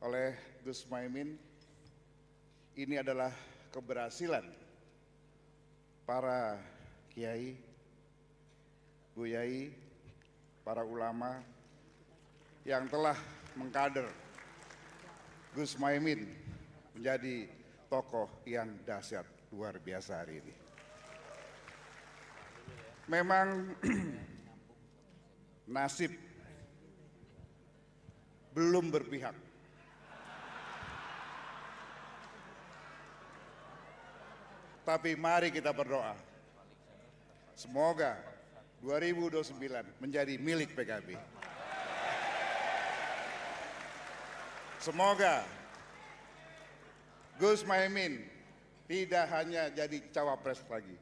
oleh Gus Muhaimin, ini adalah keberhasilan para kiai, buyai, para ulama yang telah mengkader Gus Muhaimin menjadi tokoh yang dahsyat luar biasa hari ini. Memang nasib belum berpihak. Tapi mari kita berdoa. Semoga 2029 menjadi milik PKB. Semoga Gus Muhaimin tidak hanya jadi cawapres lagi,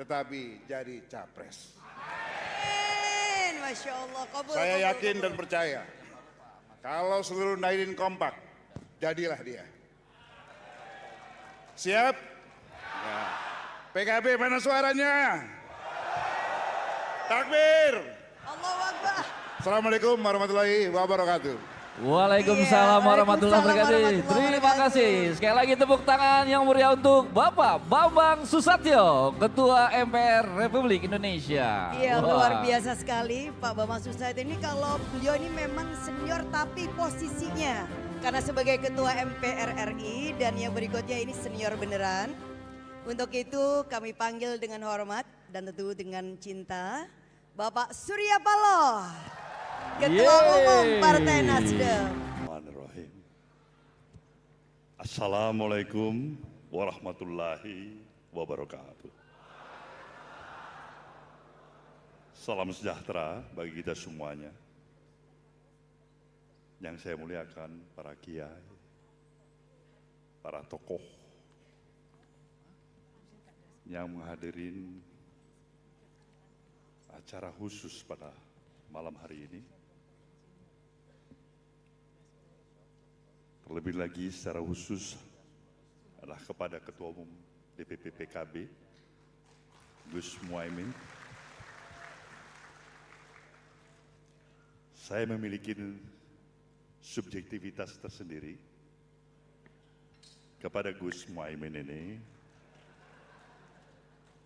tetapi jadi capres. Amin. Masya Allah. Saya yakin dan percaya kalau seluruh Nahdien kompak, jadilah dia. Siap? Ya. PKB mana suaranya? Takbir. Allahu Akbar. Assalamualaikum warahmatullahi wabarakatuh. Waalaikumsalam warahmatullahi wabarakatuh. Terima kasih. Sekali lagi tepuk tangan yang meriah untuk Bapak Bambang Susatyo, Ketua MPR Republik Indonesia. Iya, luar biasa sekali Pak Bambang Susatyo ini. Kalau beliau ini memang senior tapi posisinya karena sebagai Ketua MPR RI, dan yang berikutnya ini senior beneran. Untuk itu kami panggil dengan hormat dan tentu dengan cinta Bapak Surya Paloh, Ketua Umum Partai Nasdem. Assalamualaikum warahmatullahi wabarakatuh. Salam sejahtera bagi kita semuanya. Yang saya muliakan para kiai, para tokoh yang menghadirin acara khusus pada malam hari ini. Terlebih lagi secara khusus adalah kepada Ketua Umum DPP PKB, Gus Muhaimin. Saya memiliki subjektivitas tersendiri kepada Gus Muhaimin ini,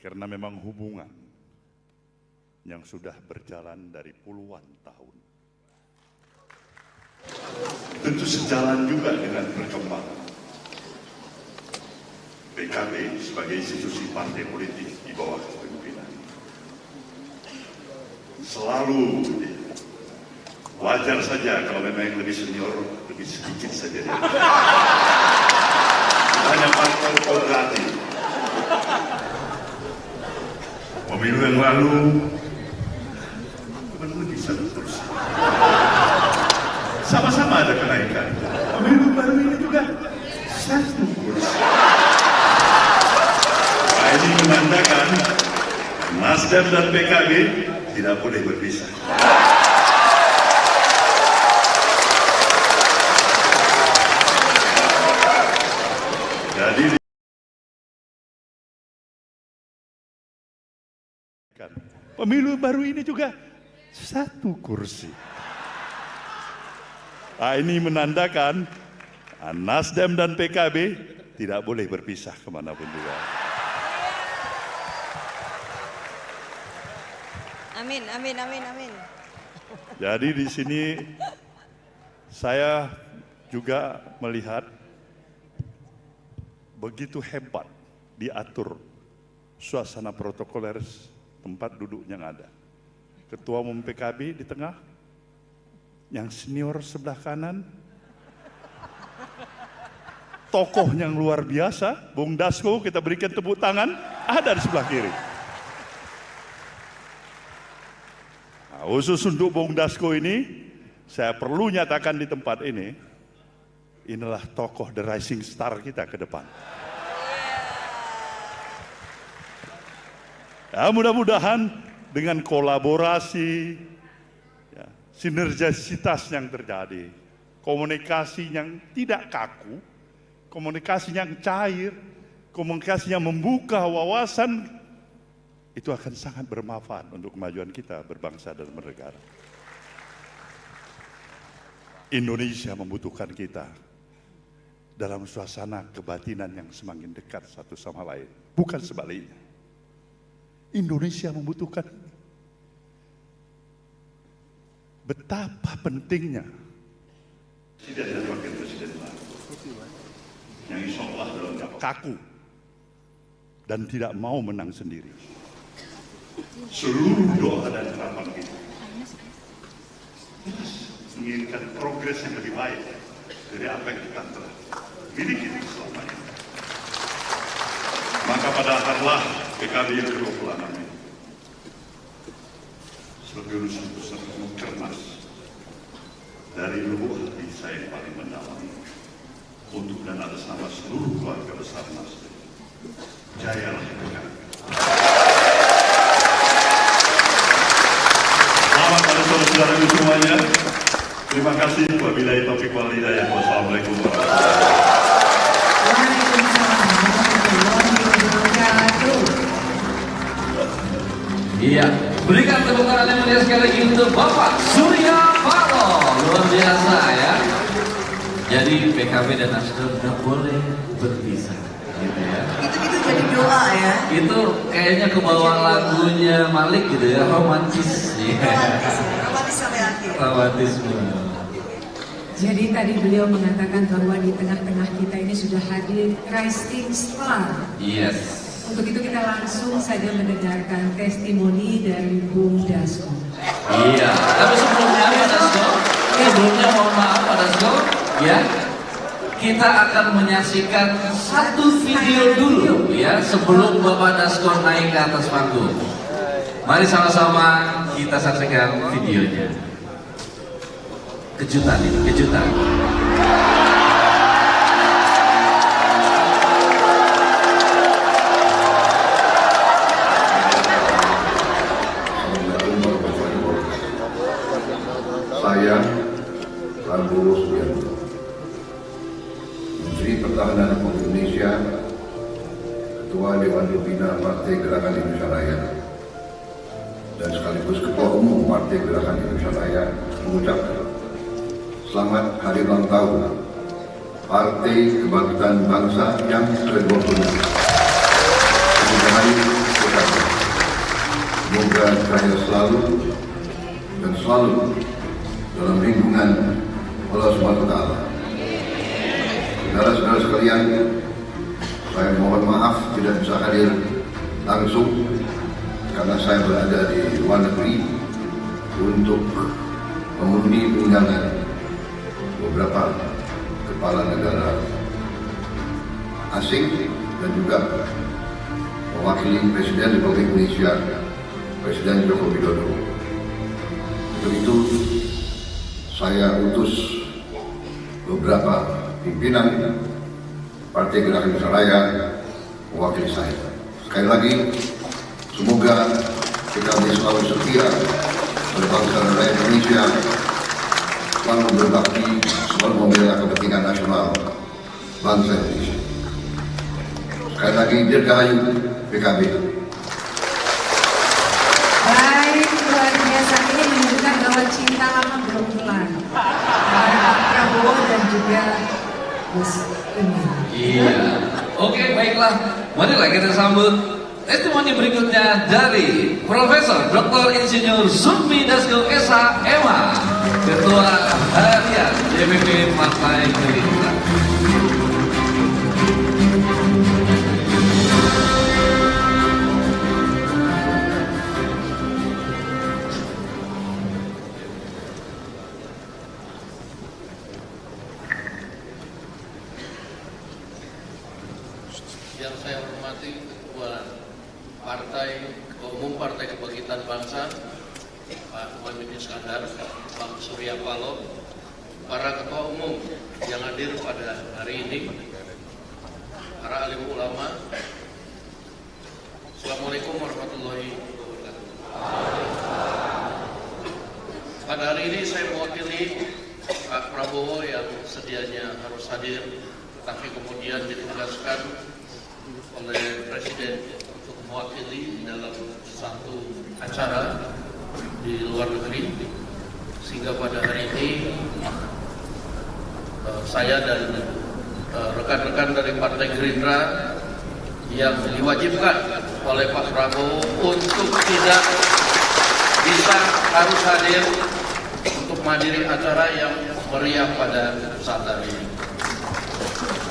karena memang hubungan yang sudah berjalan dari puluhan tahun. Tentu sejalan juga dengan perkembangan PKB sebagai institusi partai politik di bawah kepemimpinan. Selalu wajar saja kalau memang yang lebih senior lebih sedikit saja dia. Hanya partai kooperatif. Pemilu yang lalu lebih satu kursi. Sama-sama ada kenaikan. Pemilu baru ini juga satu kursi. Nah, ini menandakan Nasdem dan PKB tidak boleh berpisah. Jadi pemilu baru ini juga satu kursi. Nah, ini menandakan Nasdem dan PKB tidak boleh berpisah kemanapun juga. Amin, amin, amin, amin. Jadi di sini saya juga melihat begitu hebat diatur suasana protokoler tempat duduk yang ada. Ketua Umum PKB di tengah, yang senior sebelah kanan, tokoh yang luar biasa, Bung Dasko, kita berikan tepuk tangan, ada di sebelah kiri. Nah, khusus untuk Bung Dasko ini, saya perlu nyatakan di tempat ini, inilah tokoh the rising star kita ke depan. Ya, mudah-mudahan dengan kolaborasi, ya, sinergisitas yang terjadi, komunikasi yang tidak kaku, komunikasi yang cair, komunikasi yang membuka wawasan, itu akan sangat bermanfaat untuk kemajuan kita berbangsa dan bernegara. Indonesia membutuhkan kita dalam suasana kebatinan yang semakin dekat satu sama lain. Bukan sebaliknya. Indonesia membutuhkan ini. Betapa pentingnya Presiden dan Wakil Presiden baru yang insya Allah dalam kaku dan tidak mau menang sendiri. Seluruh doa dan harapan kita menginginkan progres yang lebih baik dari apa yang kita telah miliki selama ini. Maka pada harlah PKB yang ke-26 ini sebagai urusan besar kernas dari lubuk hati saya yang paling mendalam untuk dan atas nama seluruh keluarga besar Nasdem. Jayalah PKB. Selamat pada saudara-saudara semuanya. Terima kasih. Wabillahi taufiq wal hidayah. Wassalamualaikum warahmatullahi wabarakatuh. Iya, berikan tepuk tangan yang meriah sekali lagi untuk Bapak Surya Paloh. Luar biasa ya. Jadi PKB dan Nasdem tidak boleh berpisah, gitu ya. Itu jadi doa ya. Itu kayaknya ke bawah lagunya Malik gitu ya, romantis. Romantis sampai akhir. Romantisme. Jadi tadi beliau mengatakan bahwa di tengah-tengah kita ini sudah hadir rising star. Yes. Untuk itu kita langsung saja mendengarkan testimoni dari Bung Dasko. Iya. Tapi sebelumnya Pak Dasko, sebelumnya mohon maaf Pak Dasko, ya. Kita akan menyaksikan satu video dulu ya sebelum Bapak Dasko naik ke atas panggung. Mari sama-sama kita saksikan videonya. Kejutan ini, kejutan. Saya Prabowo Subianto, Menteri Pertahanan Republik Indonesia, Ketua Dewan Pembina Partai Gerakan Indonesia Raya, dan sekaligus Ketua Umum Partai Gerakan Indonesia Raya, mengucapkan selamat hari ulang tahun Partai Kebangkitan Bangsa yang ke-26. Semoga saya selalu dan selalu dalam lindungan Allah Subhanahu wa Ta'ala. Saudara-saudara sekalian, saya mohon maaf tidak bisa hadir langsung karena saya berada di luar negeri untuk memenuhi undangan beberapa kepala negara asing dan juga mewakili Presiden Republik Indonesia, Presiden Joko Widodo. Untuk itu saya utus beberapa pimpinan Partai Gerakan Indonesia Raya mewakili saya. Sekali lagi, semoga PKB selalu setia pada bangsa dan rakyat Indonesia, selalu berbakti, selalu membela kepentingan nasional bangsa Indonesia. Sekali lagi, dirgahayu PKB. Baik, luar biasa. Ini menunjukkan bahwa cinta lama belum hilang antara Pak Prabowo dan juga Gus Imin. Iya. Oke, baiklah. Marilah kita sambut testimoni berikutnya dari Profesor Dr. Insinyur Zumi Dasko SH.MA, Ketua Harian DPP Partai Gerindra. Yang saya hormati Ketua Umum Partai Kebangkitan Bangsa Pak Muhaimin Iskandar, Pak Surya Paloh, para ketua umum yang hadir pada hari ini, para alim ulama. Assalamualaikum warahmatullahi wabarakatuh. Pada hari ini saya mewakili Pak Prabowo yang sedianya harus hadir, tetapi kemudian ditugaskan oleh Presiden untuk mewakili dalam satu acara di luar negeri, sehingga pada hari ini saya dan rekan-rekan dari Partai Gerindra yang diwajibkan oleh Pak Prabowo untuk tidak bisa harus hadir untuk menghadiri acara yang meriah pada saat hari ini.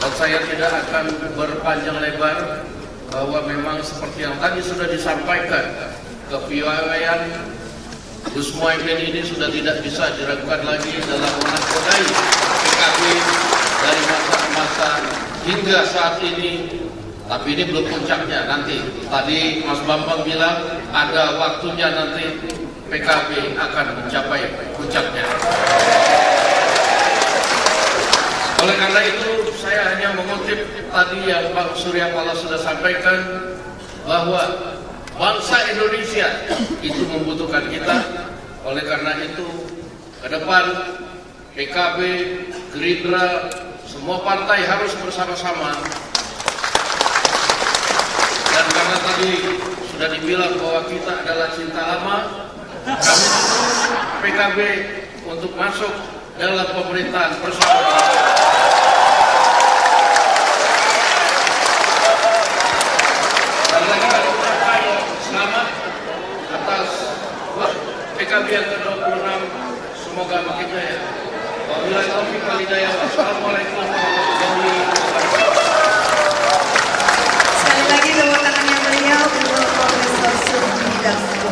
Dan saya tidak akan berpanjang lebar bahwa memang seperti yang tadi sudah disampaikan, kepiawaian Gus Muhaimin ini sudah tidak bisa diragukan lagi dalam menakodai PKB dari masa ke masa hingga saat ini. Tapi ini belum puncaknya nanti. Tadi Mas Bambang bilang ada waktunya nanti PKB akan mencapai puncaknya. Oleh karena itu saya hanya mengutip tadi yang Pak Surya Paloh sudah sampaikan bahwa bangsa Indonesia itu membutuhkan kita. Oleh karena itu ke depan PKB, Gerindra, semua partai harus bersama-sama. Dan karena tadi sudah dibilang bahwa kita adalah cinta lama, kami PKB untuk masuk dalam pemerintahan bersama. Dan lagi kami ucapkan selamat atas PKB yang ke-26, semoga makin jaya. Wabillahi taufiq wal hidayah. Wassalamualaikum warahmatullahi wabarakatuh. Sekali lagi tepuk tangannya beliau untuk Profesor Sudi Dasko.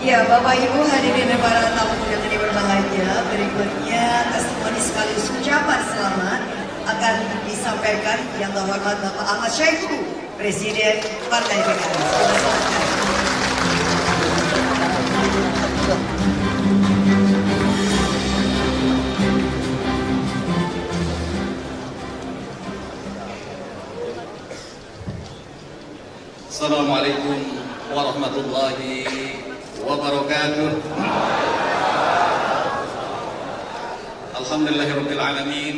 Ya, Bapak Ibu hadirin dan para tamu undangan yang berbahagia, berikutnya testimoni sekaligus ucapan selamat akan disampaikan yang terhormat Bapak Ahmad Syahiku, Presiden Partai PKS. Assalamualaikum warahmatullahi wabarakatuh. Alhamdulillahirabbil alamin.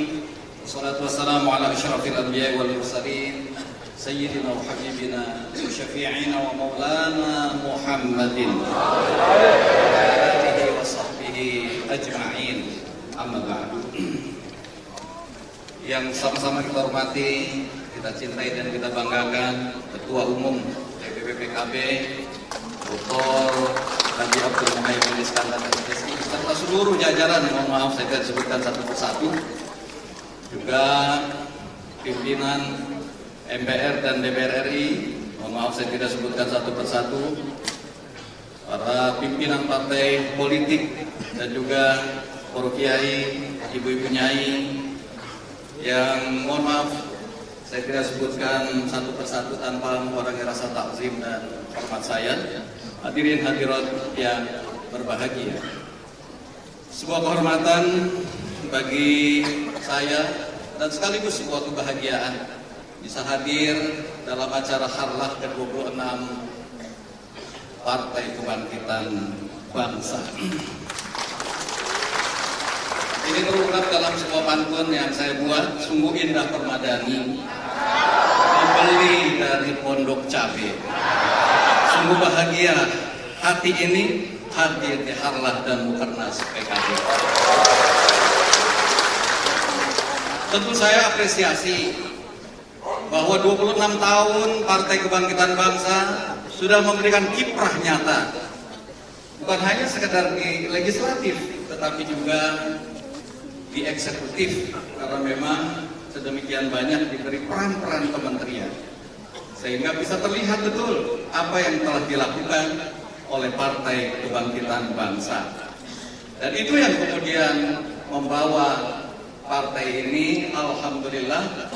Wassalatu wassalamu ala asyrafil anbiya'i wal mursalin sayyidina wa habibina wa syafi'ina wa maulana Muhammadin wa alihi wa sahbihi ajma'in. Amma ba'du. Yang sama-sama kita hormati, kita cintai dan kita banggakan Ketua Umum DPP PKB Dr. Haji Abdul Muhaimin Iskandar SSI serta seluruh jajaran, mohon maaf saya tidak sebutkan satu persatu, juga pimpinan MPR dan DPR RI, mohon maaf saya tidak sebutkan satu persatu, para pimpinan partai politik dan juga para kiai, ibu-ibu nyai yang mohon maaf saya tidak sebutkan satu persatu tanpa mengurangi rasa takzim dan hormat saya. Hadirin hadirat yang berbahagia, sebuah kehormatan bagi saya dan sekaligus sebuah kebahagiaan bisa hadir dalam acara harlah ke-26 Partai Kebangkitan Bangsa. Ini terungkap dalam sebuah pantun yang saya buat, sungguh indah permadani, dibeli dari pondok cabe. Sungguh bahagia hati ini hadir di harlah dan mukernas PKB. Tentu saya apresiasi bahwa 26 tahun Partai Kebangkitan Bangsa sudah memberikan kiprah nyata, bukan hanya sekedar di legislatif, tetapi juga di eksekutif, karena memang sedemikian banyak diberi peran-peran kementerian, sehingga bisa terlihat betul apa yang telah dilakukan oleh Partai Kebangkitan Bangsa. Dan itu yang kemudian membawa partai ini, alhamdulillah,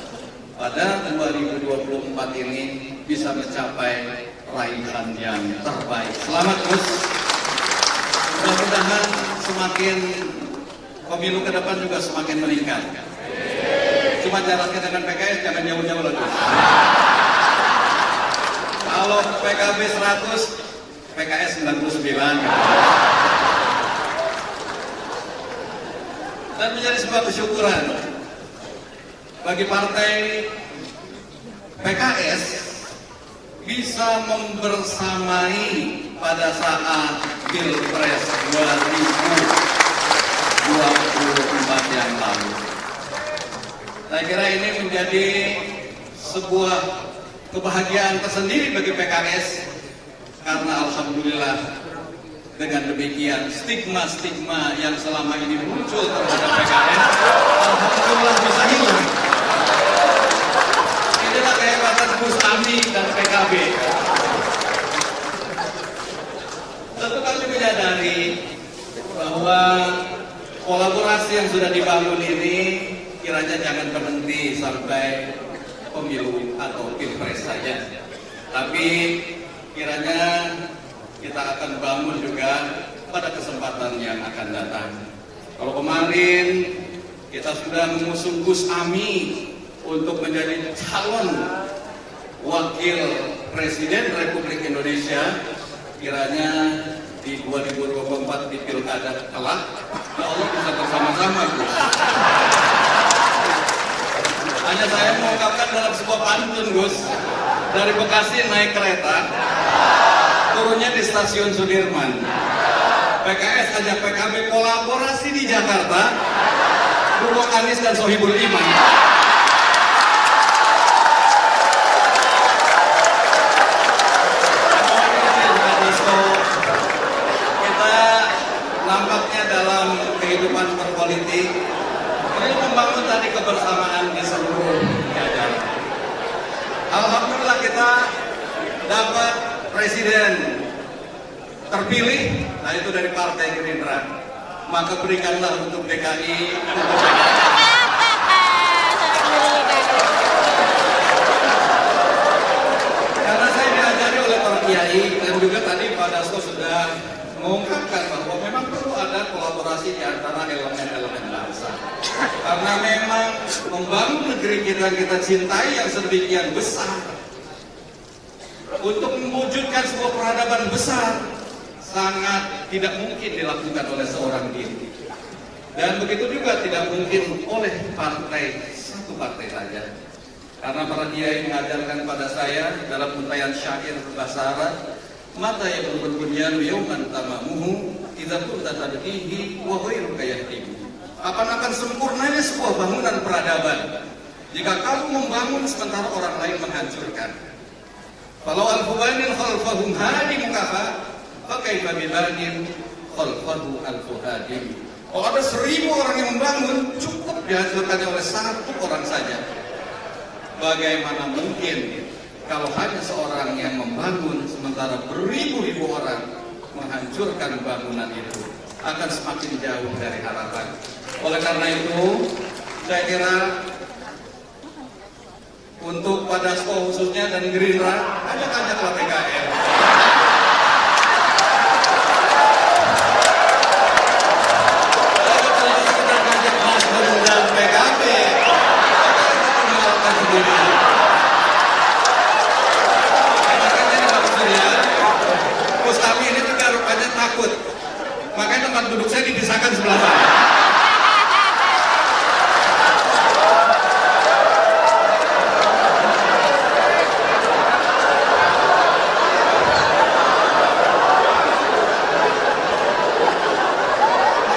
pada 2024 ini bisa mencapai raihan yang terbaik. Selamat Gus. Mudah-mudahan semakin pemilu ke depan juga semakin meningkat. Cuma jaraknya dengan PKS jangan jauh-jauh lagi. Kalau PKB 100, PKS 99. Dan menjadi sebuah kesyukuran bagi partai PKS bisa membersamai pada saat Pilpres 2024 yang lalu. Saya kira ini menjadi sebuah kebahagiaan tersendiri bagi PKS karena alhamdulillah dengan demikian stigma-stigma yang selama ini muncul terhadap PKS alhamdulillah bisa hilang. Inilah kehebatan Gus Ami dan PKB. Tentu kami menyadari bahwa kolaborasi yang sudah dibangun ini kiranya jangan berhenti sampai pemilu atau pilpres saja, tapi kiranya kita akan bangun juga pada kesempatan yang akan datang. Kalau kemarin kita sudah mengusung Gus Ami untuk menjadi calon wakil Presiden Republik Indonesia, kiranya di 2024 di pilkada kelak, ya Allah bisa bersama-sama Gus. Hanya saya mengungkapkan dalam sebuah pantun Gus, dari Bekasi naik kereta, turunnya di stasiun Sudirman. PKS ajak PKB kolaborasi di Jakarta, dukung Anies dan Sohibul Iman. Kita nampaknya dalam kehidupan berpolitik perlu membangun tadi kebersamaan di seluruh jajaran. Alhamdulillah kita dapat presiden terpilih, nah itu dari Partai Gerindra. Maka berikanlah untuk DKI, untuk PKS. Karena saya diajari oleh para kiai dan juga tadi Pak Dasko sudah mengungkapkan bahwa memang perlu ada kolaborasi di antara elemen-elemen bangsa. Karena memang membangun negeri kita cintai yang sedemikian besar, untuk mewujudkan sebuah peradaban besar sangat tidak mungkin dilakukan oleh seorang diri. Dan begitu juga tidak mungkin oleh satu partai saja. Karena para kiai mengajarkan pada saya dalam untayan syair bahasa Arab, mata yang berbunyan yauman tamamuhu idza kunta tadqihi wa ghairuka yahtimu. Kapan akan sempurnanya sebuah bangunan peradaban jika kamu membangun sementara orang lain menghancurkan? Kalau al-fubanin khalfahum hadim kafa, fakaifa bibanin khalfahu al-fuhadim. Kalau ada 1000 orang yang membangun, cukup dihancurkannya oleh 1 orang saja. Bagaimana mungkin kalau hanya seorang yang membangun sementara beribu-ribu orang menghancurkan bangunan itu? Akan semakin jauh dari harapan. Oleh karena itu, saya kira untuk Pak Dasko khususnya dan Gerindra, ajak-ajaklah PKS. Ajak Nasdem dan PKB. Melakukan sendiri. Makanya ini Pak Surya, Gus Ami ini juga rupanya takut. Makanya tempat duduk saya dipisahkan sebelah sana.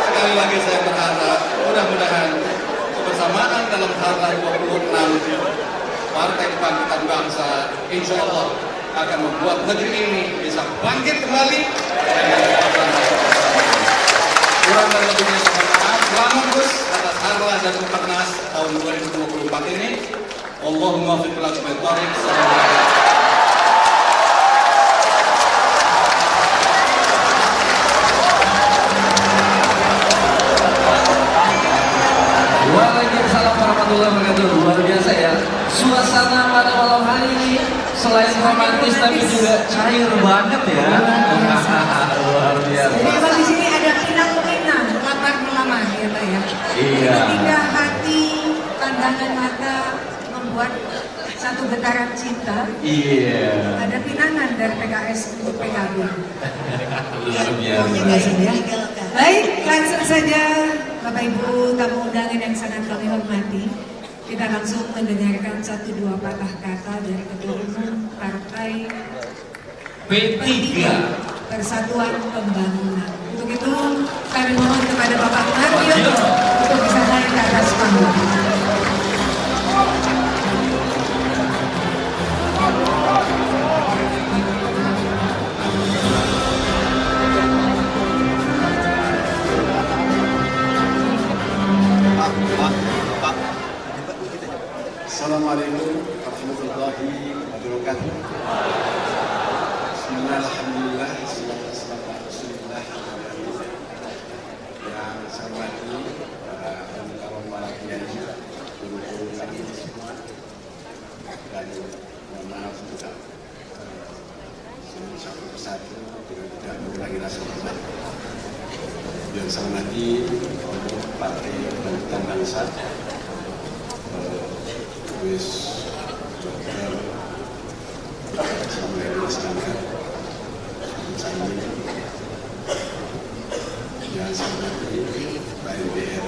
Sekali lagi saya berharap mudah-mudahan kebersamaan dalam Harlah 26 Partai Kebangkitan Bangsa insya Allah akan membuat negeri ini bisa bangkit kembali. Kurang dan lebihnya saya maaf. Selamat Gus atas Harlah dan Mukernas tahun 2024 ini. Allahumma fiqh bil tariq. Waalaikumsalam warahmatullahi wabarakatuh. Luar biasa ya. Suasana pada malam hari ini selain romantis tapi juga cair banget ya. Luar biasa. Jadi Pak di sini ada pinang-pinang latar melamar ya Pak ya. Iya. Ketika hati, pandangan mata membuat satu getaran cinta. Iya. Ada pinangan dari PKS untuk PKB. Luar biasa. Baik, langsung saja Bapak Ibu tamu undangan yang sangat kami hormati. Kita langsung mendengarkan 1-2 patah kata dari Ketua Umum Partai P3 Persatuan Pembangunan. Untuk itu kami mohon kepada Bapak Mario untuk bisa naik ke atas panggung. Assalamualaikum warahmatullahi wabarakatuh. Bismillahirrahmanirrahim. Bismillahirrahmanirrahim. Yang saya hormati para kawan para kiai, guru-guru kami semua, dan mohon maaf juga satu persatu dengan tidak mengurangi rasa hormat. Yang saya hormati Partai Kebangkitan Bangsa, Wis Dr. Samuel Iskandar, yang saya hormati Pak MPR,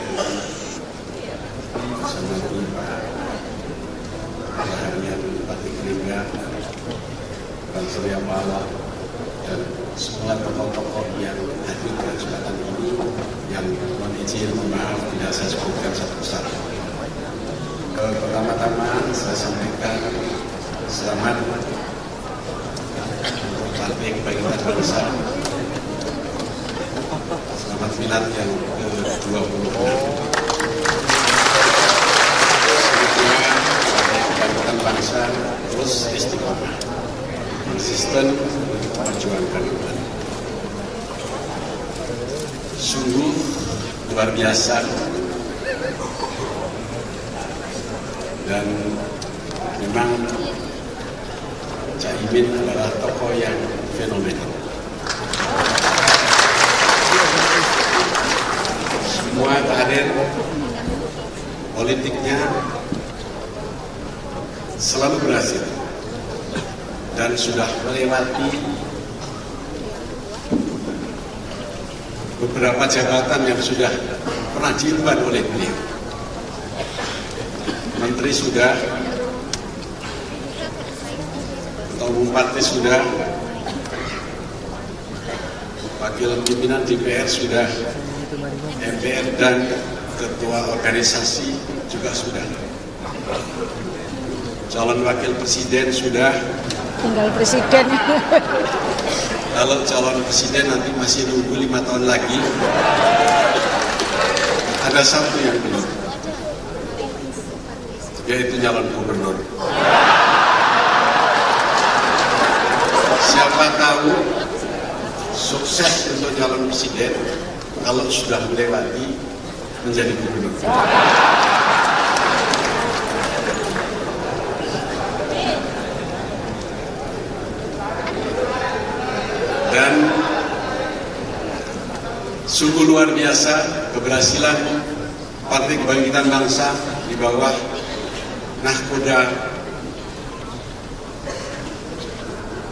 saya hormati Pak Harian Partai Gerindra, Bang Surya Paloh, dan semua tokoh-tokoh yang hadir pada kesempatan ini, yang mohon izin, maaf tidak saya sebutkan satu-satu. Pertama-tama saya sampaikan selamat untuk Partai Kebangkitan Bangsa. Selamat milad yang ke-26. Semoga Partai Kebangkitan Bangsa terus istiqomah, konsisten untuk memperjuangkan umat. Sungguh luar biasa. Dan memang Caimin adalah tokoh yang fenomenal. Semua karir politiknya selalu berhasil dan sudah melewati beberapa jabatan yang sudah pernah diemban oleh beliau. Menteri sudah, Ketua Umum Partai sudah, Wakil Pimpinan DPR sudah, MPR dan Ketua Organisasi juga sudah, calon Wakil Presiden sudah. Tinggal Presiden. Kalau calon Presiden nanti masih nunggu 5 tahun lagi. Ada satu yang belum, yaitu calon gubernur. Siapa tahu sukses untuk calon presiden kalau sudah melewati menjadi gubernur. Dan sungguh luar biasa keberhasilan Partai Kebangkitan Bangsa di bawah nahkoda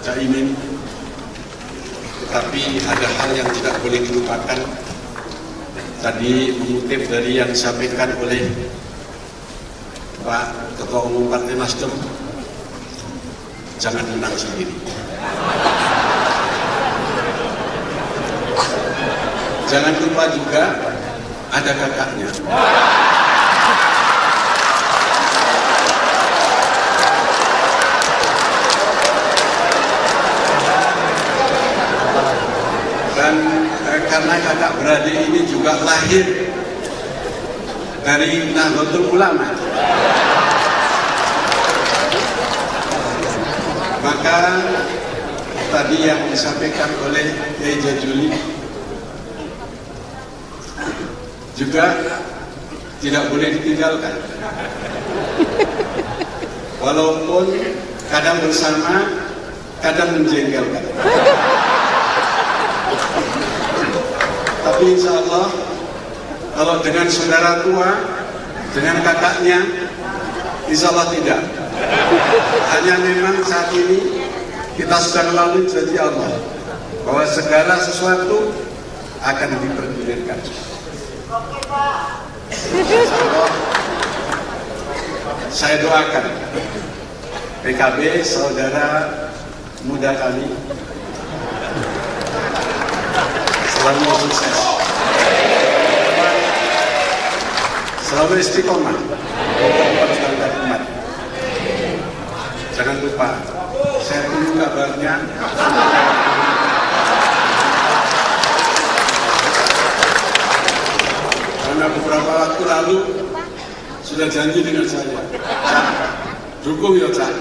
Caimin. Tetapi ada hal yang tidak boleh dilupakan. Tadi mengutip dari yang disampaikan oleh Pak Ketua Umum Partai Nasdem, jangan menang sendiri. Jangan lupa juga ada kakaknya. Dan karena kakak beradik ini juga lahir dari Nahdlatul Ulama, maka tadi yang disampaikan oleh Eja Juli juga tidak boleh ditinggalkan. Walaupun kadang bersama, kadang menjengkelkan. Tapi insya Allah kalau dengan saudara tua, dengan kakaknya, insya Allah tidak. Hanya memang saat ini kita sedang melalui janji Allah bahwa segala sesuatu akan dipergulirkan. Saya doakan PKB, saudara muda kami, selalu sukses, selalu istiqomah, standar umat. Jangan lupa, saya tunggu kabarnya. Karena beberapa waktu lalu sudah janji dengan saya, Cak, dukung ya Cak.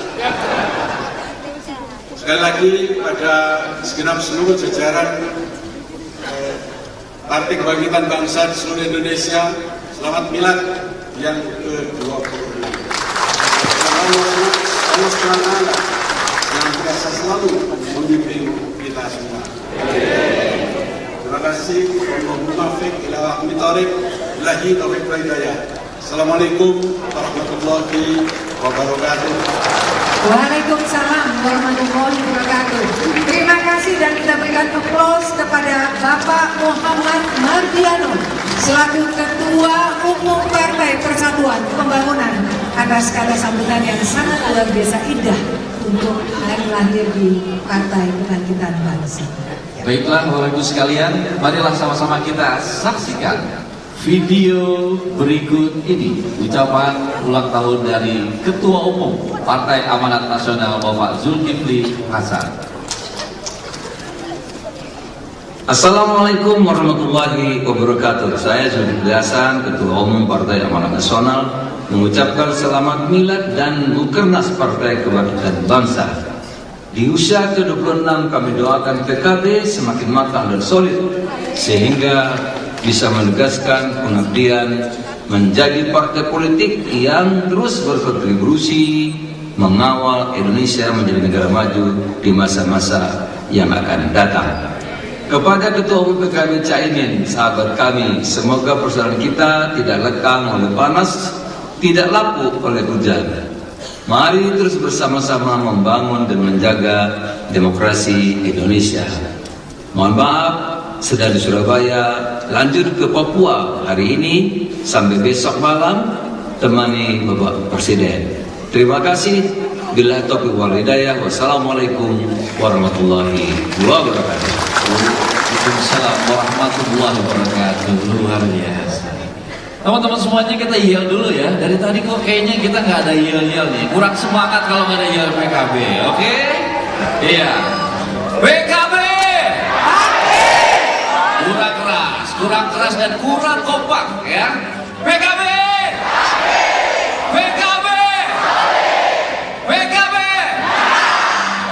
Sekali lagi pada segenap seluruh jajaran Partai Kebangkitan Bangsa di seluruh Indonesia, selamat milad yang ke-26. Allah SWT yang biasa selalu membimbing kita semua. Terima kasih. Allahumma muwaffiq ila aqwamit thoriq, billahi taufiq wal hidayah. Assalamualaikum warahmatullahi wabarakatuh. Waalaikumsalam warahmatullahi wabarakatuh. Terima kasih dan kita berikan aplaus kepada Bapak Muhammad Mardiano selaku Ketua Umum Partai Persatuan Pembangunan atas kata sambutan yang sangat luar biasa indah untuk hari lahir di Partai Kebangkitan Bangsa. Baiklah Bapak Ibu sekalian, marilah sama-sama kita saksikan video berikut ini, ucapan ulang tahun dari Ketua Umum Partai Amanat Nasional Bapak Zulkifli Hasan. Assalamualaikum warahmatullahi wabarakatuh. Saya Zulkifli Hasan, Ketua Umum Partai Amanat Nasional, mengucapkan selamat milad dan Mukernas Partai Kebangkitan Bangsa. Di usia ke-26 kami doakan PKB semakin matang dan solid sehingga bisa menegaskan pengabdian menjadi partai politik yang terus berkontribusi mengawal Indonesia menjadi negara maju di masa-masa yang akan datang. Kepada Ketua Umum PKB Caimin, sahabat kami, semoga persaudaraan kita tidak lekang oleh panas, tidak lapuk oleh hujan. Mari terus bersama-sama membangun dan menjaga demokrasi Indonesia. Mohon maaf, sedang di Surabaya, lanjut ke Papua hari ini sampai besok malam temani Bapak Presiden. Terima kasih. Bila taufiq wal hidayah. Wassalamualaikum warahmatullahi wabarakatuh. Waalaikumsalam warahmatullahi wabarakatuh. Luar biasa. Teman-teman semuanya kita yel dulu ya. Dari tadi kok kayaknya kita nggak ada yel-yel nih. Kurang semangat kalau nggak ada yel PKB, oke? Iya. PKB. Kurang keras dan kurang kompak ya. PKB. PKB. PKB.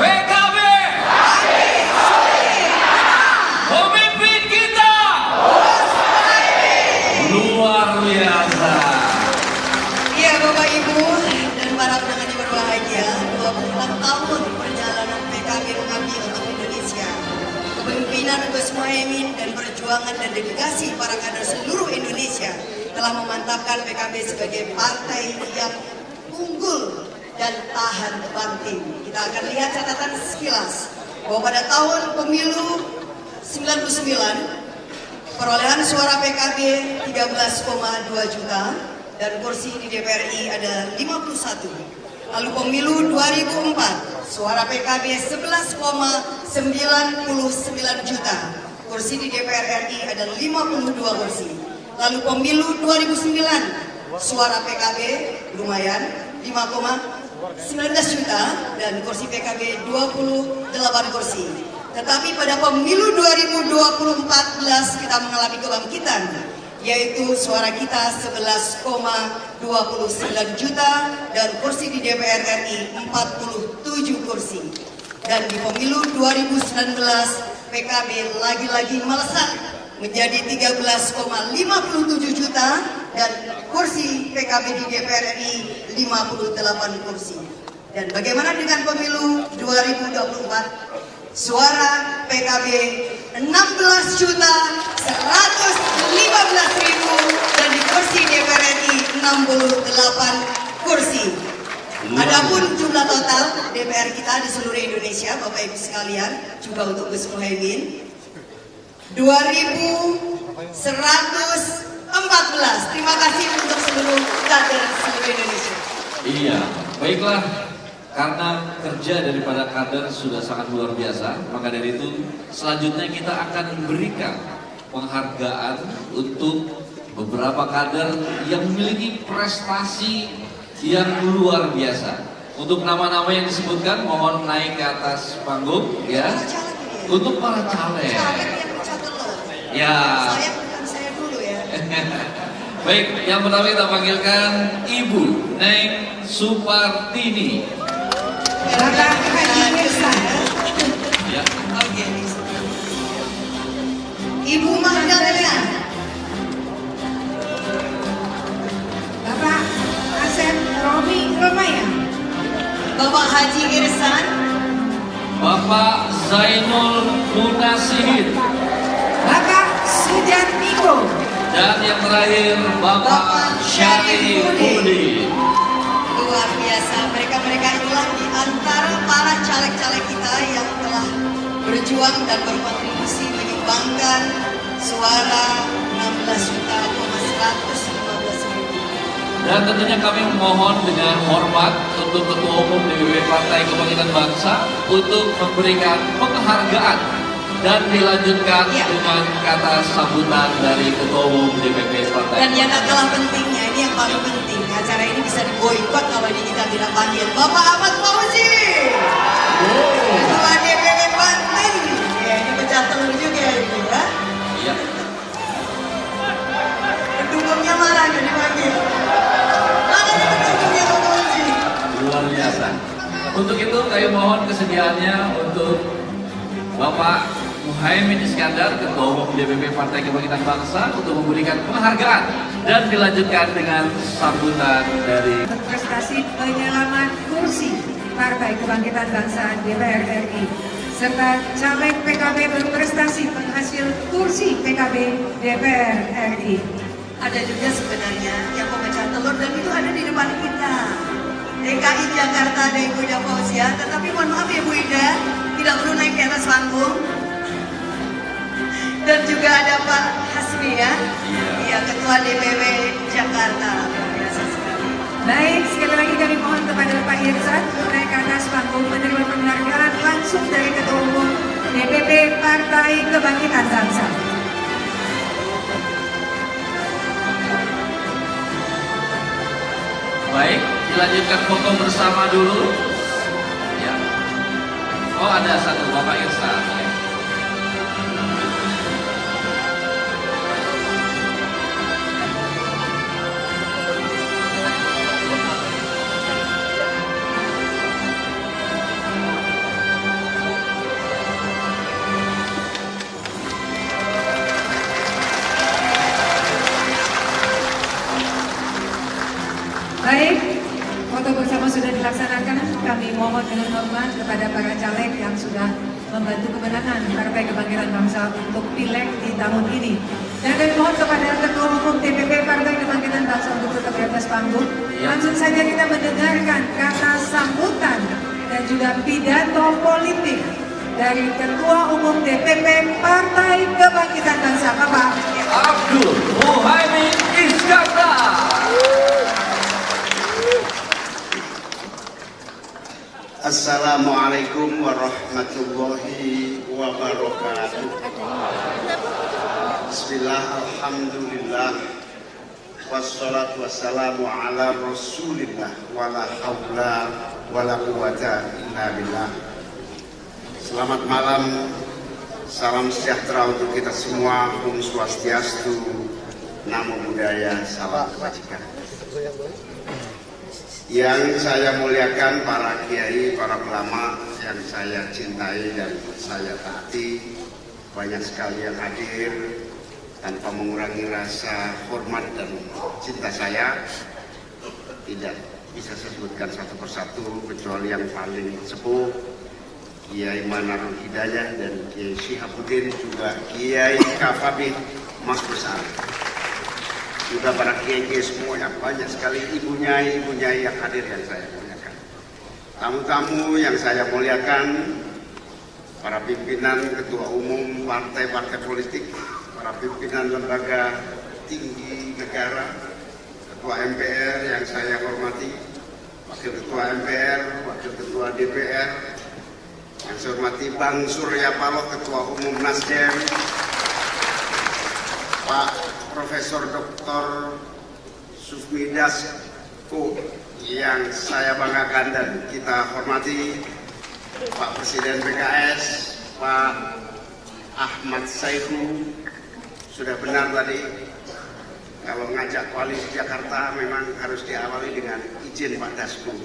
PKB. Pemimpin kita luar biasa. Iya Bapak Ibu dan para pendengar yang berbahagia, 26 tahun perjalanan PKB mengabdi untuk Indonesia. Kepemimpinan Gus Muhaimin dan perjuangan dan dedikasi para kader seluruh Indonesia telah memantapkan PKB sebagai partai yang unggul dan tahan banting. Kita akan lihat catatan sekilas bahwa pada tahun pemilu 99 perolehan suara PKB 13,2 juta dan kursi di DPR RI ada 51. Lalu pemilu 2004 suara PKB 11,99 juta. Kursi di DPR RI ada 52 kursi. Lalu pemilu 2009 suara PKB lumayan 5,19 juta dan kursi PKB 28 kursi. Tetapi pada pemilu 2014 kita mengalami kebangkitan, yaitu suara kita 11,29 juta dan kursi di DPR RI 47 kursi. Dan di pemilu 2019 PKB lagi-lagi melesat menjadi 13,57 juta dan kursi PKB di DPR RI 58 kursi. Dan bagaimana dengan pemilu 2024? Suara PKB 16.115.000 dan di kursi DPR RI 68 kursi. Adapun jumlah total DPR kita di seluruh Indonesia, Bapak Ibu sekalian, juga untuk Gus Muhaimin 2.114. Terima kasih untuk seluruh kader seluruh Indonesia. Iya, baiklah. Karena kerja daripada kader sudah sangat luar biasa, maka dari itu selanjutnya kita akan berikan penghargaan untuk beberapa kader yang memiliki prestasi yang luar biasa. Untuk nama-nama yang disebutkan mohon naik ke atas panggung ya. Untuk para caleg. Ya. Saya dulu ya. Baik, yang pertama kita panggilkan Ibu Neng Supartini. Bapak Haji Mirsan. Ya. Oke. Ibu Magdalena. Bapak Asep Romi Romaya. Bapak Haji Irsan. Bapak Zainul Munasihid. Bapak Sujatmiko. Dan yang terakhir Bapak Syarif Budi. Luar biasa, mereka inilah di antara para caleg-caleg kita yang telah berjuang dan berkontribusi menyumbangkan suara 16.115.000. Dan tentunya kami memohon dengan hormat untuk Ketua Umum DPP Partai Kebangkitan Bangsa untuk memberikan penghargaan dan dilanjutkan dengan kata sambutan dari Ketua Umum DPP Partai. Dan yang tak kalah pentingnya, ini yang paling penting, acara ini bisa diboikot kalau kita tidak panggil Bapak Ahmad Fauzi, Ketua DPP Banten. Ya, ini pecah telur juga ya Ibu ya. Iya. Pendukungnya mana nggak dipanggil? Mana nih pendukungnya Bapak Fauzi? Luar biasa. Untuk itu kami mohon kesediaannya untuk Bapak Muhaimin Iskandar, Ketua Umum DPP Partai Kebangkitan Bangsa untuk memberikan penghargaan dan dilanjutkan dengan sambutan dari Prestasi penyelamat kursi Partai Kebangkitan Bangsa DPR RI serta caleg PKB berprestasi penghasil kursi PKB DPR RI. Ada juga sebenarnya yang pemecah telur dan itu ada di depan kita. DKI Jakarta ada Ibu Ida Fauzia, tetapi mohon maaf ya Bu Ida, tidak perlu naik ke atas panggung. Dan juga ada Pak Hasbi ya, iya Ketua DPW Jakarta, luar biasa sekali. Baik, sekali lagi kami mohon kepada Pak Irsan naik ke atas panggung menerima penghargaan langsung dari Ketua Umum DPP Partai Kebangkitan Bangsa. Baik, dilanjutkan foto bersama dulu. Ya. Oh ada satu Bapak Irsan. Ya. Baik, foto bersama sudah dilaksanakan. Kami mohon dengan hormat kepada para caleg yang sudah membantu kemenangan Partai Kebangkitan Bangsa untuk pileg di tahun ini. Dan kami mohon kepada Ketua Umum DPP Partai Kebangkitan Bangsa untuk tetap di atas panggung. Langsung saja kita mendengarkan kata sambutan dan juga pidato politik dari Ketua Umum DPP Partai Kebangkitan Bangsa, Bapak Abdul Muhaimin Iskandar. Assalamualaikum warahmatullahi wabarakatuh. Bismillah, alhamdulillah, wassalatu wassalamu ala rasulillah, wala hawla wala quwata illa billah. Selamat malam, salam sejahtera untuk kita semua, Om Swastiastu, Namo Buddhaya, salam kebajikan. Yang saya muliakan para kiai, para ulama yang saya cintai dan saya taati, banyak sekali yang hadir tanpa mengurangi rasa hormat dan cinta saya. Tidak bisa saya sebutkan satu persatu kecuali yang paling sepuh, Kiai Manarul Hidayah dan Kiai Syihabuddin, juga Kiai Kafabi Mas Besar. Juga para kiai-kiai semua yang banyak sekali ibunya yang hadir yang saya muliakan. Tamu-tamu yang saya muliakan, para pimpinan ketua umum partai-partai politik, para pimpinan lembaga tinggi negara, ketua MPR yang saya hormati, wakil ketua MPR, wakil ketua DPR, yang saya hormati Bang Surya Paloh, ketua umum Nasdem, Pak Profesor Dr. Sufmi Dasko yang saya banggakan dan kita hormati, Pak Presiden PKS, Pak Ahmad Saiku. Sudah benar tadi, kalau ngajak koalisi Jakarta memang harus diawali dengan izin Pak Dasko.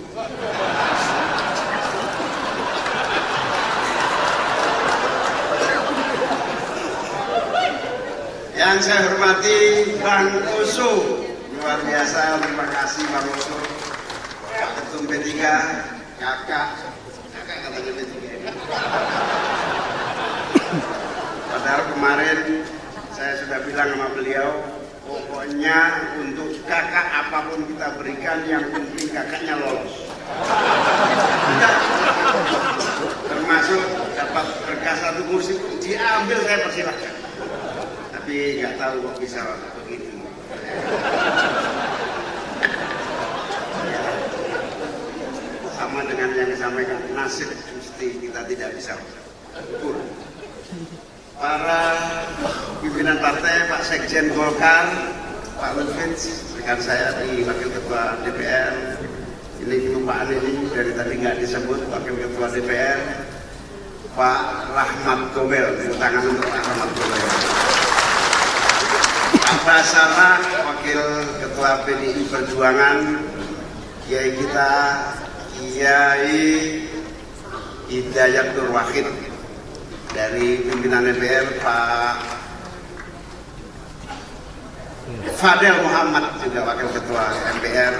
Yang saya hormati Bang Oso, luar biasa, terima kasih Bang Oso, Pak Ketum P3, kakak katanya P3. Padahal kemarin saya sudah bilang sama beliau, pokoknya untuk kakak apapun kita berikan, yang penting kakaknya lolos. Termasuk dapat berkas 1 kursi diambil, saya persilahkan. Tapi nggak tahu kok bisa begitu. Ya, sama dengan yang disampaikan, nasib mesti kita tidak bisa ukur. Para pimpinan partai, Pak Sekjen Golkar, Pak Lutfitz, rekan saya di Wakil Ketua DPR, ini kelupaan ini dari tadi nggak disebut, Wakil Ketua DPR, Pak Rahmat Gobel, tepuk tangan untuk Pak Rahmat Gobel. Pak Basara, Wakil Ketua PDI Perjuangan, Kiai kita, Kiai Hidayat Nur Wahid, dari pimpinan DPR, Pak Fadel Muhammad, juga Wakil Ketua MPR,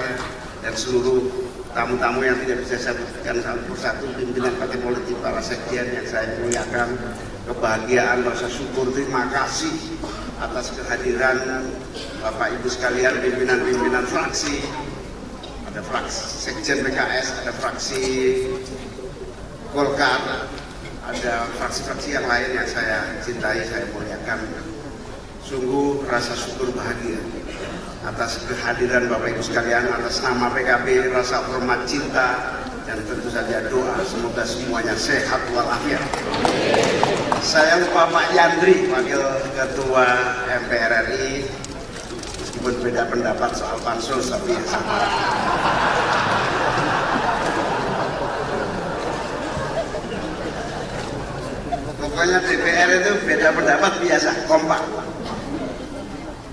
dan seluruh tamu-tamu yang tidak bisa saya sebutkan satu persatu, pimpinan partai politik, para sekjen yang saya muliakan, kebahagiaan, rasa syukur, terima kasih atas kehadiran Bapak Ibu sekalian, pimpinan-pimpinan fraksi, ada fraksi sekjen PKS, ada fraksi Golkar, ada fraksi-fraksi yang lain yang saya cintai, saya muliakan. Sungguh rasa syukur bahagia atas kehadiran Bapak Ibu sekalian, atas nama PKB, rasa hormat, cinta, dan tentu saja doa semoga semuanya sehat walafiat. Saya lupa Pak Yandri, Wakil Ketua MPR RI, meskipun beda pendapat soal pansus, tapi sama. Pokoknya DPR itu beda pendapat biasa, kompak.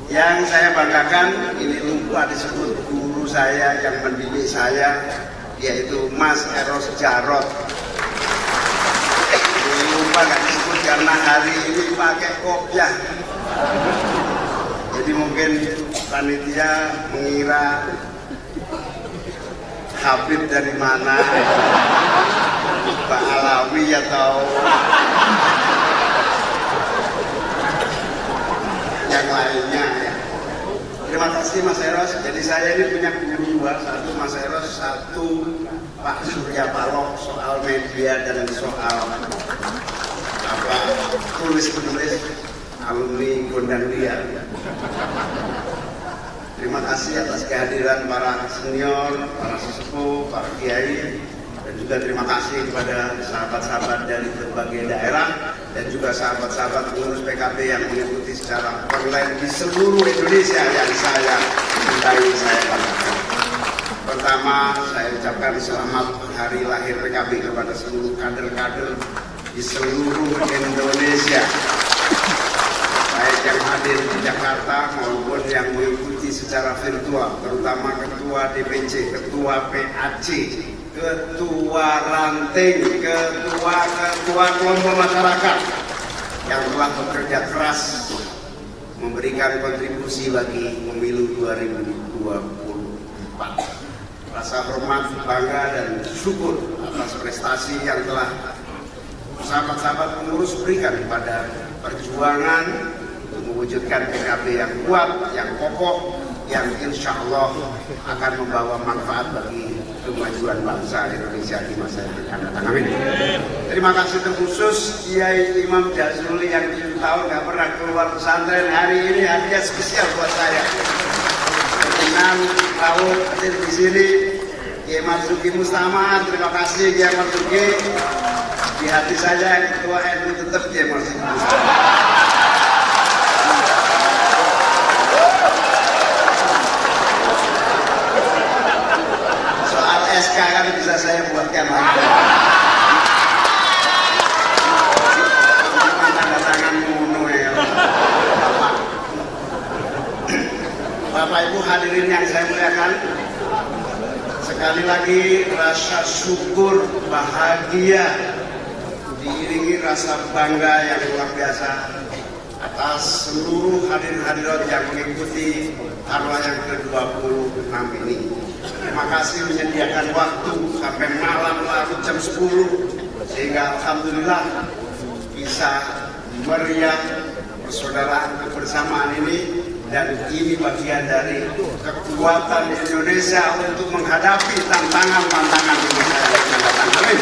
Yang saya banggakan, ini lupa disebut guru saya yang mendidik saya, yaitu Mas Eros Jarot. Ini lupa nggak disebut karena hari ini pakai kopiah. Jadi mungkin panitia mengira Habib dari mana, Pak Alawi atau yang lainnya. Terima kasih Mas Eros. Jadi saya ini punya guru dua, satu Mas Eros, satu Pak Surya Paloh, soal media dan soal tulis-menulis alumni Gondang Dia. Terima kasih atas kehadiran para senior, para sesepuh, para kiai, dan juga terima kasih kepada sahabat-sahabat dari berbagai daerah dan juga sahabat-sahabat pengurus PKB yang mengikuti secara online di seluruh Indonesia yang saya cintai, saya banggakan. Pertama, saya ucapkan selamat hari lahir PKB kepada seluruh kader-kader di seluruh Indonesia, baik yang hadir di Jakarta maupun yang mengikuti secara virtual, terutama Ketua DPC, Ketua PAC, Ketua Ranting, Ketua kelompok masyarakat yang telah bekerja keras memberikan kontribusi bagi pemilu 2024. Rasa hormat, bangga, dan syukur atas prestasi yang telah sahabat-sahabat pengurus berikan kepada perjuangan untuk mewujudkan PKB yang kuat, yang kokoh, yang insya Allah akan membawa manfaat bagi kemajuan bangsa Indonesia di masa yang akan datang. Amin. Terima kasih terkhusus Kiai Imam Jazuli yang 7 tahun gak pernah keluar pesantren. Hari ini hadiah spesial buat saya. Dengan tahu hadir di sini Kiai Marzuki Mustamar. Terima kasih Kiai Marzuki. Di hati saya Ketua NU tetap Kiai Marzuki Mustamar. Bapak Ibu hadirin yang saya muliakan, sekali lagi rasa syukur, bahagia, diiringi rasa bangga yang luar biasa atas seluruh hadirin-hadirat yang mengikuti Harlah yang ke-26 ini. Terima kasih menyediakan waktu sampai malam larut jam 10 sehingga alhamdulillah bisa meriah persaudaraan kebersamaan ini, dan ini bagian dari kekuatan Indonesia untuk menghadapi tantangan-tantangan di masa yang akan datang. Amin.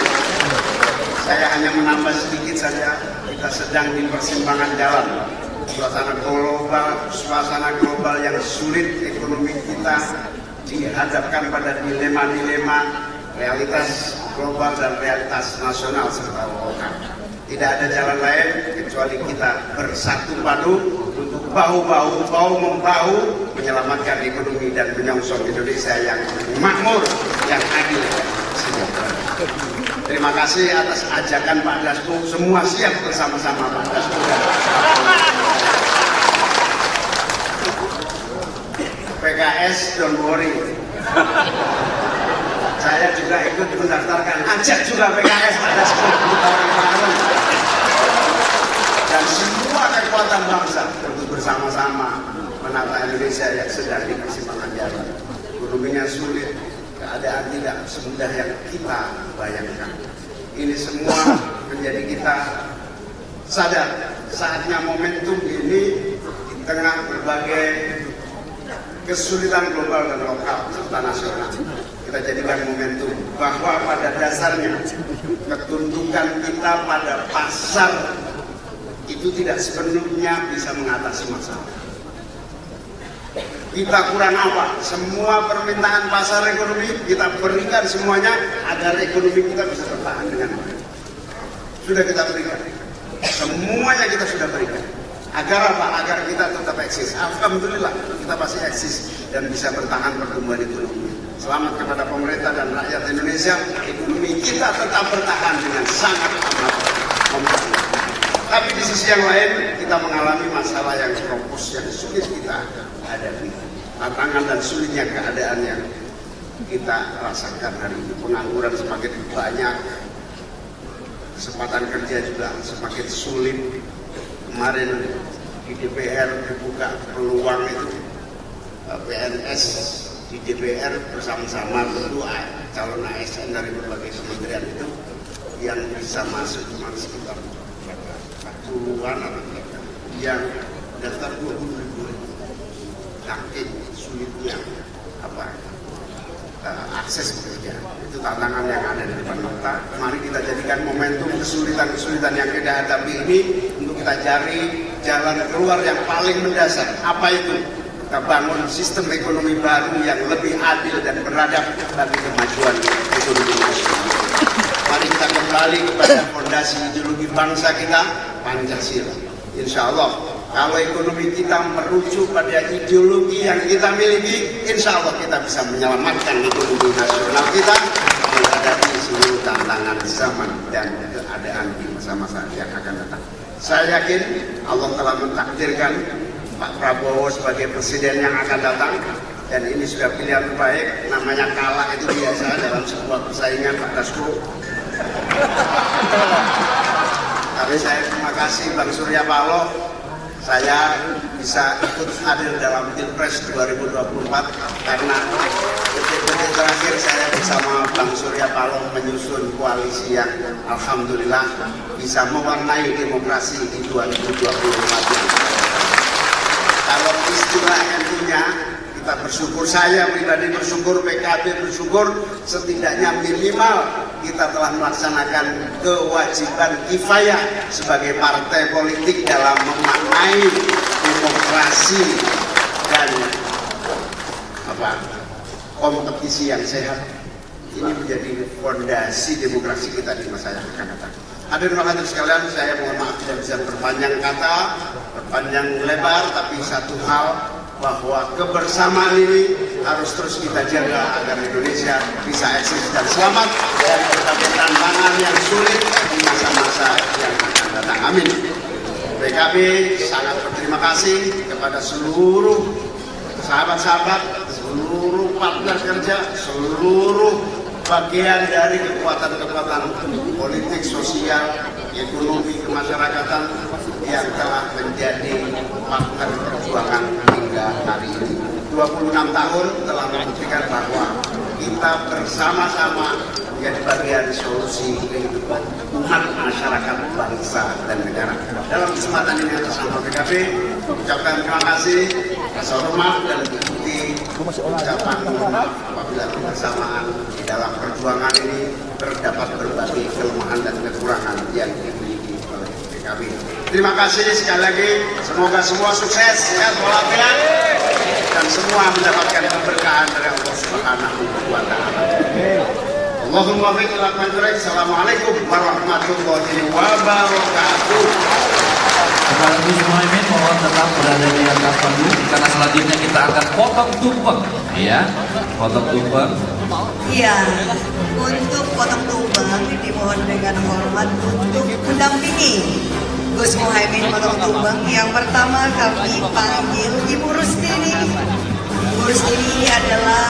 Saya hanya menambah sedikit saja, kita sedang di persimpangan jalan. Suasana global yang sulit, ekonomi kita dihadapkan pada dilema-dilema realitas global dan realitas nasional serta lokal. Tidak ada jalan lain kecuali kita bersatu padu untuk bahu-membahu menyelamatkan ekonomi dan menyongsong Indonesia yang makmur, yang adil dan sejahtera. Terima kasih atas ajakan Pak Dasko. Semua siap bersama-sama Pak Dasko. PKS don't worry. Saya juga ikut mendaftarkan, ajak juga PKS Pak Dasko dan semua kekuatan bangsa untuk bersama-sama menata Indonesia yang sedang di persimpangan jalan. Ekonominya sulit, keadaan tidak semudah yang kita bayangkan. Ini semua menjadi kita sadar saatnya momentum ini di tengah berbagai kesulitan global dan lokal serta nasional. Kita jadikan momentum bahwa pada dasarnya ketundukan kita pada pasar itu tidak sepenuhnya bisa mengatasi masalah. Kita kurang apa? Semua permintaan pasar ekonomi kita berikan semuanya agar ekonomi kita bisa bertahan dengan baik. Sudah kita berikan. Semuanya kita sudah berikan. Agar apa? Agar kita tetap eksis. Alhamdulillah kita pasti eksis dan bisa bertahan pertumbuhan ekonomi. Selamat kepada pemerintah dan rakyat Indonesia. Ekonomi kita tetap bertahan dengan sangat amat membantu. Tapi di sisi yang lain kita mengalami masalah yang kropos yang sulit kita hadapi. Tantangan dan sulitnya keadaan yang kita rasakan hari ini. Pengangguran semakin banyak, kesempatan kerja juga semakin sulit. Kemarin di DPR dibuka peluang itu PNS di DPR bersama-sama tentu calon ASN dari berbagai kementerian itu yang bisa masuk cuma sekitar 40-an yang daftar 20.000. Yakin sulitnya akses bekerja itu tantangan yang ada di depan mata. Mari kita jadikan momentum kesulitan-kesulitan yang kita hadapi ini untuk kita cari jalan keluar yang paling mendasar. Apa itu? Kita bangun sistem ekonomi baru yang lebih adil dan beradab bagi kemajuan ekonomi nasional. Mari kita kembali kepada fondasi ideologi bangsa kita, Pancasila. Insya Allah kalau ekonomi kita merujuk pada ideologi yang kita miliki, insya Allah kita bisa menyelamatkan ekonomi nasional kita menghadapi seluruh tantangan zaman dan keadaan di masa-masa yang akan datang. Saya yakin Allah telah mentakdirkan Pak Prabowo sebagai presiden yang akan datang, dan ini sudah pilihan terbaik. Namanya kalah itu biasa dalam sebuah persaingan, Pak Dasko. Tapi saya terima kasih Bang Surya Paloh, saya bisa ikut hadir dalam Pilpres 2024 karena detik-detik terakhir saya bersama Bang Surya Paloh menyusun koalisi yang alhamdulillah bisa mewarnai demokrasi di 2024. Kalau istilah NU-nya kita bersyukur, saya pribadi bersyukur, PKB bersyukur, setidaknya minimal kita telah melaksanakan kewajiban kifayah sebagai partai politik dalam memaknai demokrasi dan kompetisi yang sehat. Ini menjadi fondasi demokrasi kita di masa yang akan datang. Hadirin sekalian, saya mohon maaf tidak bisa berpanjang kata, berpanjang lebar, tapi satu hal bahwa kebersamaan ini harus terus kita jaga agar Indonesia bisa eksis dan selamat dari berbagai tantangan yang sulit di masa-masa yang akan datang. Amin. PKB sangat berterima kasih kepada seluruh sahabat-sahabat, seluruh partner kerja, seluruh bagian dari kekuatan-kekuatan politik, sosial, ekonomi, kemasyarakatan yang telah menjadi partner perjuangan hingga hari ini. 26 tahun telah membuktikan bahwa kita bersama-sama menjadi bagian solusi kehidupan umat, masyarakat, bangsa, dan negara. Dalam kesempatan ini atas nama PKB, ucapkan terima kasih, rasa hormat, dan ikuti ucapan mohon maaf apabila kebersamaan di dalam perjuangan ini terdapat berbagai kelemahan dan kekurangan yang dimiliki oleh PKB. Terima kasih sekali lagi, semoga semua sukses, sehat walafiat, dan semua mendapatkan keberkahan dari Allah Subhanahu wa Ta'ala. Allahumma Assalamualaikum warahmatullahi wabarakatuh. Kepada Gus Muhaimin mohon tetap berada di atas panggung karena selanjutnya kita akan potong tumpeng, ya, potong tumpeng. Iya, untuk potong tumpeng dimohon dengan hormat untuk mendampingi Gus Muhaimin potong tumpeng. Yang pertama kami panggil Ibu Rustini. Ibu Rustini adalah